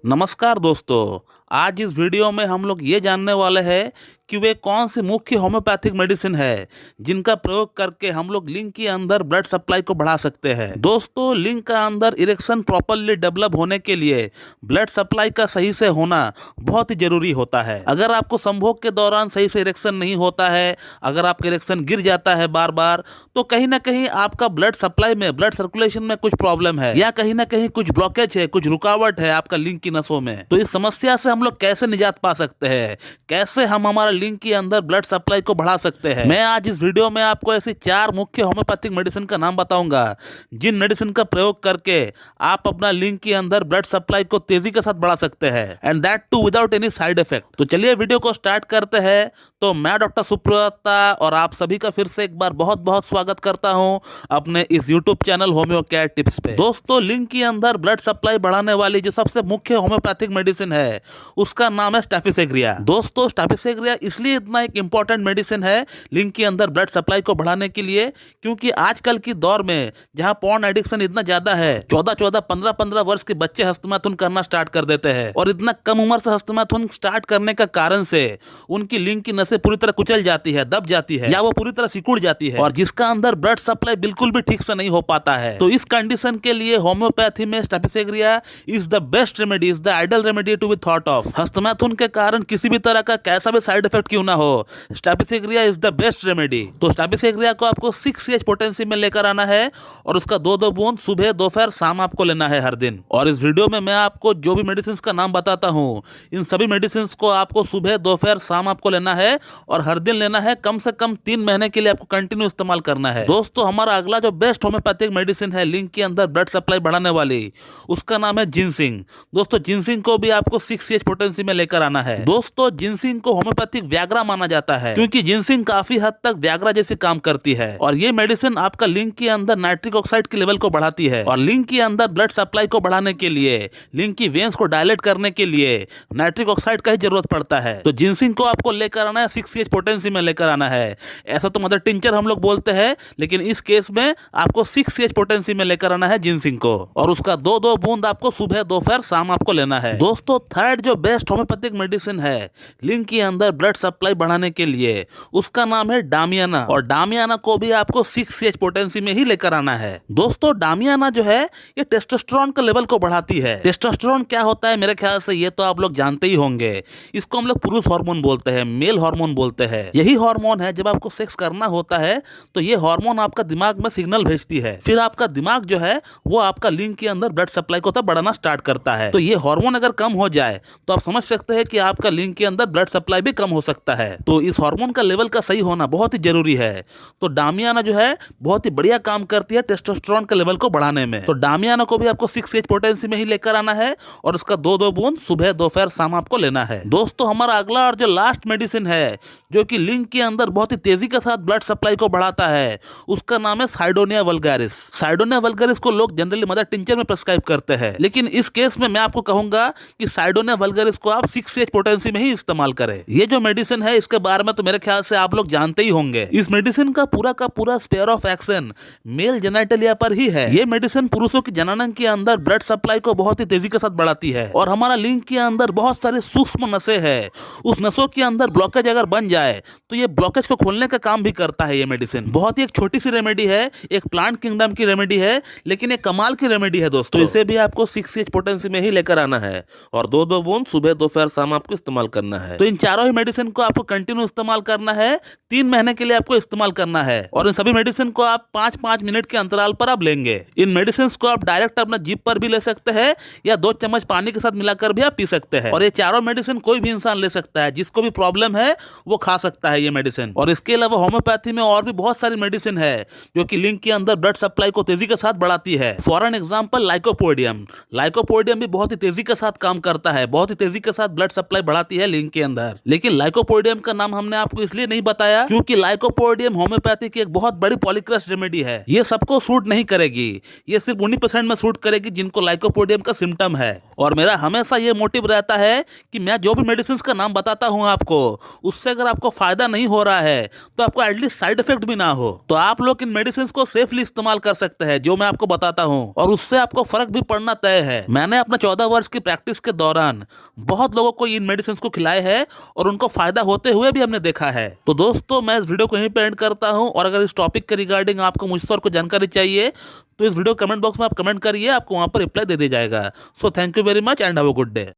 नमस्कार दोस्तों। आज इस वीडियो में हम लोग ये जानने वाले हैं कि वे कौन सी मुख्य होम्योपैथिक मेडिसिन है जिनका प्रयोग करके हम लोग लिंग के अंदर ब्लड सप्लाई को बढ़ा सकते हैं। दोस्तों, लिंग का अंदर इरेक्शन प्रॉपरली डेवलप होने के लिए ब्लड सप्लाई का सही से होना बहुत ही जरूरी होता है। अगर आपको संभोग के दौरान सही से इरेक्शन नहीं होता है, अगर आपका इरेक्शन गिर जाता है बार बार, तो कहीं ना कहीं आपका ब्लड सप्लाई में, ब्लड सर्कुलेशन में कुछ प्रॉब्लम है या कहीं ना कहीं कुछ ब्लॉकेज है, कुछ रुकावट है आपका लिंग की नसों में। तो इस समस्या से हम लोग कैसे निजात पा सकते हैं, कैसे हम हमारा लिंग के अंदर ब्लड सप्लाई को बढ़ा सकते हैं, मैं आज इस वीडियो में आपको ऐसी 4 मुख्य होम्योपैथिक मेडिसिन का नाम बताऊंगा जिन मेडिसिन का प्रयोग करके आप अपना लिंग के अंदर ब्लड सप्लाई को तेजी के साथ बढ़ा सकते हैं, and that too without any side effect. तो चलिए वीडियो को स्टार्ट करते हैं। तो मैं डॉक्टर सुप्रता और आप सभी का फिर से एक बार बहुत बहुत स्वागत करता हूं अपने इस YouTube channel homeo care tips पे। दोस्तों, लिंग के अंदर ब्लड सप्लाई बढ़ाने वाली जो सबसे मुख्य होम्योपैथिक मेडिसिन है उसका नाम है स्टैफिसेग्रिया। दोस्तों, स्टैफिसेग्रिया इसलिए इतना एक इंपॉर्टेंट मेडिसिन है लिंग के अंदर ब्लड सप्लाई को बढ़ाने के लिए क्योंकि आजकल की दौर में जहां पॉर्न एडिक्शन इतना ज्यादा है, 14-14, 15-15 वर्ष के बच्चे हस्तमैथुन करना स्टार्ट कर देते हैं और इतना कम उम्र से हस्तमैथुन स्टार्ट करने का कारण से उनकी लिंग की नसें पूरी तरह कुचल जाती है, दब जाती है या वो पूरी तरह सिकुड़ जाती है और जिसका अंदर ब्लड सप्लाई बिल्कुल भी ठीक से नहीं हो पाता है। तो इस कंडीशन के लिए होम्योपैथी में staphysagria is the best remedy, is the ideal remedy to be thought of. हस्तमैथुन के कारण किसी भी तरह का कैसा भी साइड इफेक्ट क्यों ना हो, स्टैफिसेग्रिया इज द बेस्ट रेमेडी। तो स्टैफिसेग्रिया को आपको 6 पोटेंसी में लेकर आना है और उसका 2-2 बूंद सुबह, दोपहर, शाम आपको लेना है हर दिन। और इस वीडियो में मैं आपको जो भी मेडिसिन का नाम बताता हूँ इन सभी मेडिसिन को आपको सुबह, दोपहर, शाम आपको लेना है और हर दिन लेना है। कम से कम 3 महीने के लिए आपको कंटिन्यू इस्तेमाल करना है। दोस्तों, हमारा अगला जो बेस्ट होम्योपैथिक मेडिसिन है लिंग के अंदर ब्लड सप्लाई बढ़ाने वाली, उसका नाम है जिनसिंग। दोस्तों, जिनसिंग को भी आपको 6 पोटेंसी में लेकर आना है। दोस्तों, जिनसिंग को होम्योपैथिक व्याग्रा माना जाता है क्योंकि जिनसिंग काफी हद तक व्याग्रा जैसे काम करती है और ये मेडिसिन आपका लिंग के अंदर नाइट्रिक ऑक्साइड के लेवल को बढ़ाती है और लिंग के अंदर ब्लड सप्लाई को बढ़ाने के लिए, लिंग की वेन्स को डायलेट करने के लिए नाइट्रिक ऑक्साइड का ही जरूरत पड़ता है। तो जिनसिंग को आपको लेकर आना है, 6 पोटेंसी में लेकर आना है। ऐसा तो मदर टिंचर हम लोग बोलते हैं, लेकिन इस केस में आपको 6 पोटेंसी में लेकर आना है जिनसिंग को और उसका 2-2 बूंद आपको सुबह, दोपहर, शाम आपको लेना है। दोस्तों, थर्ड जो बेस्ट होम्योपैथिक मेडिसिन है लिंग के अंदर ब्लड सप्लाई बढ़ाने के लिए, उसका नाम है डामियाना और डामियाना को भी आपको 6 पोटेंसी में ही लेकर आना है। दोस्तों, डामियाना जो है ये टेस्टोस्टेरोन का लेवल को बढ़ाती है। टेस्टोस्टेरोन क्या होता है, मेरे ख्याल से ये तो आप लोग जानते ही होंगे। इसको हम लोग पुरुष हार्मोन बोलते हैं, मेल हार्मोन बोलते हैं। यही हार्मोन है जब आपको सेक्स करना होता है तो ये हार्मोन आपका दिमाग में सिग्नल भेजती है, फिर आपका दिमाग जो है वो आपका लिंग के अंदर ब्लड सप्लाई को तब बढ़ाना स्टार्ट करता है। तो ये हार्मोन अगर कम हो जाए तो आप समझ सकते हैं कि आपका लिंग के अंदर ब्लड सप्लाई भी कम हो सकता है। तो इस हार्मोन का लेवल का सही होना बहुत ही जरूरी है। तो डामियाना जो है बहुत ही बढ़िया काम करती है टेस्टोस्टेरोन के लेवल को बढ़ाने में। तो डामियाना को भी आपको 6 पोटेंसी में ही लेकर आना है और उसका 2-2 बूंद सुबह, दोपहर, शाम आपको लेना है। दोस्तों, हमारा अगला और जो लास्ट मेडिसिन है जो कि लिंग के अंदर बहुत ही तेजी के साथ ब्लड सप्लाई को बढ़ाता है, उसका नाम है साइडोनिया वल्गारिस। साइडोनिया वल्गारिस को लोग जनरली मदर टिंचर में प्रिस्क्राइब करते हैं, लेकिन इस केस में मैं आपको कहूंगा कि साइडोनिया वल्गारिस को आप 6 पोटेंसी में ही इस्तेमाल करें। ये जो मेडिसिन है इसके बारे में तो मेरे ख्याल से आप लोग जानते ही होंगे। इस मेडिसिन का पूरा sphere of action male genitalia पर ही है। ये मेडिसिन पुरुषों की जननांग के अंदर ब्लड सप्लाई को बहुत ही तेजी के साथ बढ़ाती है और हमारा लिंग के अंदर बहुत सारे सूक्ष्म नसें हैं, उस नसों के अंदर ब्लॉकेज अगर बन जाए तो ये ब्लॉकेज को खोलने का काम भी करता है। ये मेडिसिन बहुत ही एक छोटी सी रेमेडी है, एक प्लांट किंगडम की रेमेडी है, लेकिन एक कमाल की रेमेडी है दोस्तों। तो इसे भी आपको 6 पोटेंसी में ही लेकर आना है और 2-2 बूंद सुबह, दोपहर, शाम आपको इस्तेमाल करना है। तो इन चारों ही मेडिसिन को आपको कंटिन्यू इस्तेमाल करना है, 3 महीने के लिए आपको इस्तेमाल करना है और इन सभी मेडिसिन को आप 5-5 मिनट के अंतराल पर आप लेंगे। इन मेडिसिन को आप डायरेक्ट अपना जीभ पर भी ले सकते हैं या 2 चम्मच पानी के साथ मिलाकर भी आप पी सकते हैं और ये चारों मेडिसिन कोई भी इंसान ले सकता है, जिसको भी प्रॉब्लम है वो खा सकता है ये मेडिसिन। और इसके अलावा होम्योपैथी में और भी बहुत सारी मेडिसिन है जो कि लिंग के अंदर ब्लड सप्लाई को तेजी के साथ बढ़ाती है। For an example lycopodium. Lycopodium भी बहुत ही तेजी के साथ काम करता है, बहुत ही ही तेजी के साथ ब्लड सप्लाई बढ़ाती है लिंग के अंदर। लेकिन लाइकोपोडियम का नाम हमने आपको इसलिए नहीं बताया क्योंकि लाइकोपोडियम होम्योपैथी की एक बहुत बड़ी पॉलीक्रस्ट रेमेडी है। ये सबको सूट नहीं करेगी, ये सिर्फ 19% में सूट करेगी जिनको लाइकोपोडियम का सिम्टम है। और मेरा हमेशा ये मोटिव रहता है कि मैं जो भी मेडिसिन का नाम बताता हूँ आपको, उससे अगर आपको फायदा नहीं हो रहा है तो आपको एटलीस्ट साइड इफेक्ट भी ना हो, तो आप लोग इन मेडिसिन को सेफली इस्तेमाल कर सकते हैं जो मैं आपको बताता हूँ, और उससे आपको फर्क भी पड़ना तय है। मैंने अपने 14 वर्ष की प्रैक्टिस के दौरान बहुत लोगों को इन मेडिसिन को खिलाए हैं और उनको फायदा होते हुए भी हमने देखा है। तो दोस्तों मैं इस वीडियो को यहीं पे एंड करता हूँ, और अगर इस टॉपिक के रिगार्डिंग आपको मुझसे और कोई जानकारी चाहिए तो इस वीडियो कमेंट बॉक्स में आप कमेंट करिए, आपको वहां पर रिप्लाई दे दिया जाएगा। So thank you very much and have a good day.